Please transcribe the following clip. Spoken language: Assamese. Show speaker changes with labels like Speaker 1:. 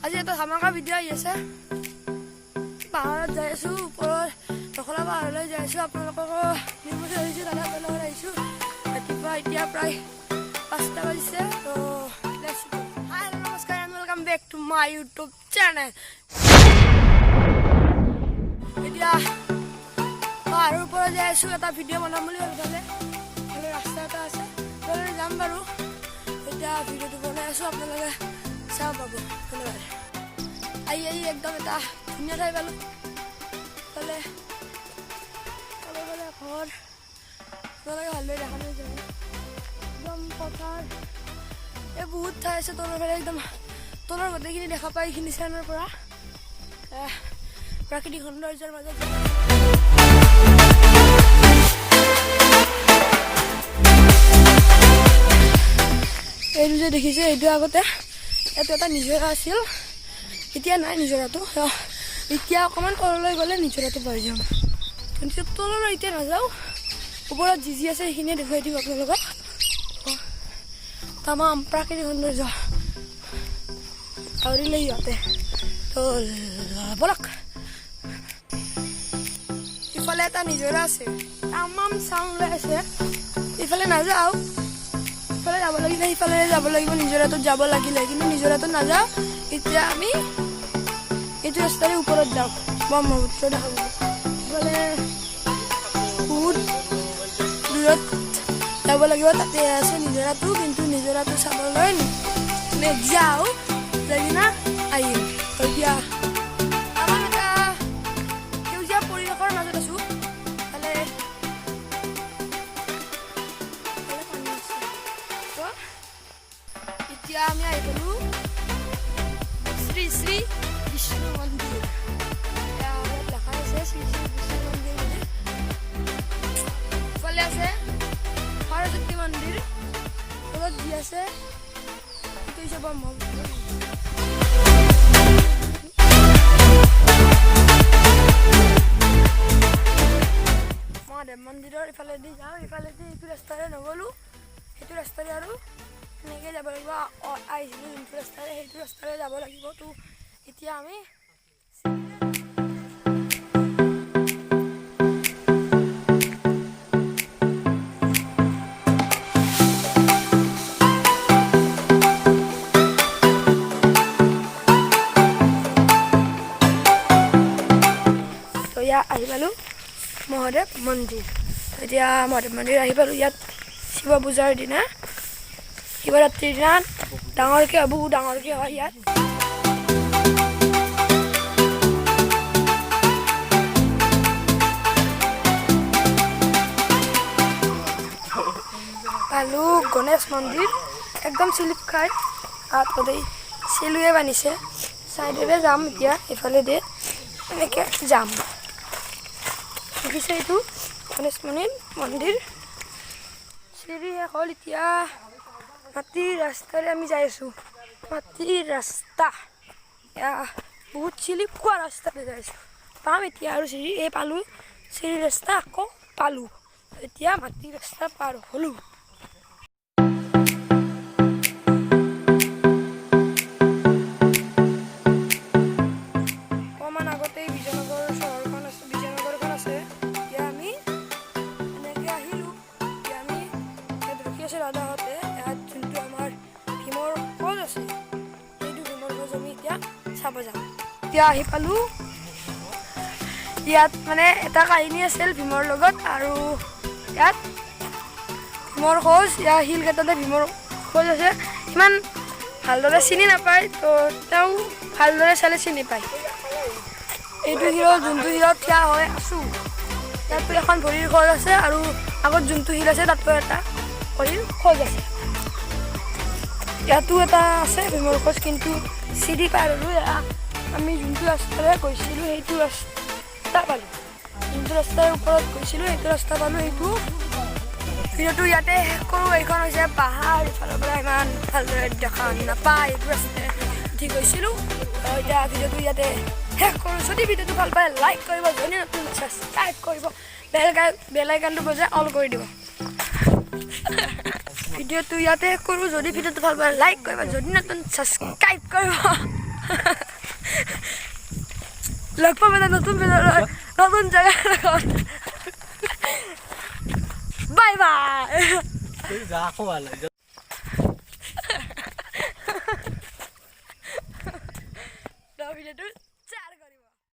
Speaker 1: আজি এটা ধামাকা ভিডিঅ' আহি আছে পাহাৰত যাই আছোঁ ওপৰত দখলা পাহাৰলৈ যাই আছোঁ আপোনালোকক নিমন্ত্ৰণ আহিছোঁ দাদা লগত আহিছোঁ ৰাতিপুৱা এতিয়া প্ৰায় 5টা বাজিছে তো হাই নমস্কাৰ and welcome back to my YouTube channel এতিয়া পাহাৰৰ ওপৰত যাই আছোঁ এটা ভিডিঅ' বনাম বুলি ভাবিলে ৰাস্তা এটা আছে তালৈ যাম বাৰু এতিয়া ভিডিঅ'টো বনাই আছোঁ আপোনালোকে চাব পাব ধন্যবাদ আহি একদম এটা ধুনীয়া ঠাই পালোঁ পালে ঘৰ আপোনালোকে ভালদৰে দেখা নাই যাব একদম পথাৰ এই বহুত ঠাই আছে তলৰ ফালে একদম তলৰ গোটেইখিনি দেখা পায় এইখিনি চাইনৰ পৰা প্ৰাকৃতিক সৌন্দৰ্যৰ মাজত এইটো যে দেখিছে এইটো আগতে এইটো এটা নিজৰা আছিল এতিয়া নাই নিজৰাটো এতিয়া অকণমান তললৈ গ'লে নিজৰাটো পাই যাম কিন্তু তললৈ এতিয়া নাযাওঁ ওপৰত যি আছে সেইখিনিয়ে দেখুৱাই দিম আপোনালোকক তামাম প্ৰাকৃতিক সৌন্দৰ্য আউৰিলে ইহঁতে তো বলক ইফালে এটা নিজৰা আছে তামাম চাউণ্ড লৈ আছে ইফালে নাযাওঁ ইফালে যাব লাগিলে সিফালে যাব লাগিব নিজৰাটোত যাব লাগিলে কিন্তু নিজৰাটোত নাযাওঁ এতিয়া আমি এইটো ৰাস্তাৰে ওপৰত যাওঁ ব্ৰহ্মপুত্ৰ দেখা পাব ইফালে বহুত দূৰত যাব লাগিব তাতে আছে নিজৰাটো কিন্তু নিজৰাটো চাবলৈ নেযাওঁ যাইনা আহিম এতিয়া আমাৰ এটা সেউজীয়া পৰিৱেশৰ মাজত আছোঁ ইফালে এতিয়া আমি আহি গ'লোঁ শ্ৰী শ্ৰী বিষ্ণু মন্দিৰ ইয়াত লেখা আছে শ্ৰী শ্ৰী বিষ্ণু মন্দিৰ বুলি ইফালে আছে সৰস্বতী মন্দিৰ তলত যি আছে সেইটো হৈছে ব্ৰহ্মপুত্ৰ মহাদেৱ মন্দিৰৰ ইফালেদি যাওঁ ইফালেদি এইটো ৰাস্তাৰে নগ'লোঁ সেইটো ৰাস্তাৰে আৰু এনেকৈ যাব লাগিব আহিছিলোঁ যোনটো ৰাস্তাৰে সেইটো ৰাস্তাৰে যাব লাগিব তো এতিয়া আমি তো ইয়াত আহি পালোঁ মহাদেৱ মন্দিৰ এতিয়া মহাদেৱ মন্দিৰ আহি পালোঁ ইয়াত শিৱ পূজাৰ দিনা শিৱৰাত্ৰিৰ দিনা ডাঙৰকৈ বহুত ডাঙৰকৈ হয় ইয়াত পালোঁ গণেশ মন্দিৰ একদম চিলিপ খাই হাত সদায় চিলুৱে বান্ধিছে চাইডেৰে যাম এতিয়া এইফালেদি এনেকৈ যাম দেখিছে এইটো গণেশ মন্দিৰ চিৰি শেষ হ'ল এতিয়া মাটিৰ ৰাস্তাৰে আমি যাই আছোঁ মাটিৰ ৰাস্তা বহুত চিলিপ খোৱা ৰাস্তাতে যাই আছোঁ পাম এতিয়া আৰু চিৰি এই পালোঁ চিৰি ৰাস্তা আকৌ পালোঁ এতিয়া মাটিৰ ৰাস্তা পাৰ হ'লোঁ অকণমান আগতে বিজয়নগৰ চহৰখন আছে বিজয়নগৰখন আছে এতিয়া আমি এনেকৈ আহিলোঁ এতিয়া আমি ইয়াত ৰখি আছোঁ দাদাহঁতে ইয়াত যোনটো আমাৰ ভীমৰ খোজ আছে সেইটো ভীমৰ খোজ আমি এতিয়া চাব যাম এতিয়া আহি পালোঁ ইয়াত মানে এটা কাহিনী আছিল ভীমৰ লগত আৰু ইয়াত ভীমৰ খোজ ইয়াৰ শিলকেইটাতে ভীমৰ খোজ আছে ইমান ভালদৰে চিনি নাপায় তো তেওঁ ভালদৰে চালে চিনি পায় এইটো শিলৰ যোনটো শিলত থিয়া হৈ আছোঁ তাতো এখন ভৰিৰ খোজ আছে আৰু আগত যোনটো শিল আছে তাতো এটা ভৰিৰ খোজ আছে ইয়াতো এটা আছে ভীমৰ খোজ কিন্তু চিৰি পাৰ হ'লোঁ আমি যোনটো ৰাস্তাৰে গৈছিলোঁ সেইটো ৰাস্তা পালোঁ যোনটো ৰাস্তাৰ ওপৰত গৈছিলোঁ সেইটো ৰাস্তা পালোঁ সেইটো ভিডিঅ'টো ইয়াতে শেষ কৰোঁ এইখন হৈছে পাহাৰ ইফালৰ পৰা ইমান ভালদৰে দেখা নাপায় এইটো ৰাস্তাৰে উঠি গৈছিলোঁ এতিয়া ভিডিঅ'টো ইয়াতে শেষ কৰোঁ যদি ভিডিঅ'টো ভাল পায় লাইক কৰিব যদি নতুন ছাবস্ক্ৰাইব কৰিব বেল আইকনটো বজাই অল কৰি দিব ভিডিঅ'টো ইয়াতে শেষ কৰোঁ যদি ভিডিঅ'টো ভাল পায় লাইক কৰিব যদি নতুন ছাবস্ক্ৰাইব কৰিব লগ পাম এটা নতুন নতুন জেগাৰ লগত বাই বাই
Speaker 2: যা খোৱালে
Speaker 1: ভিডিঅ'টো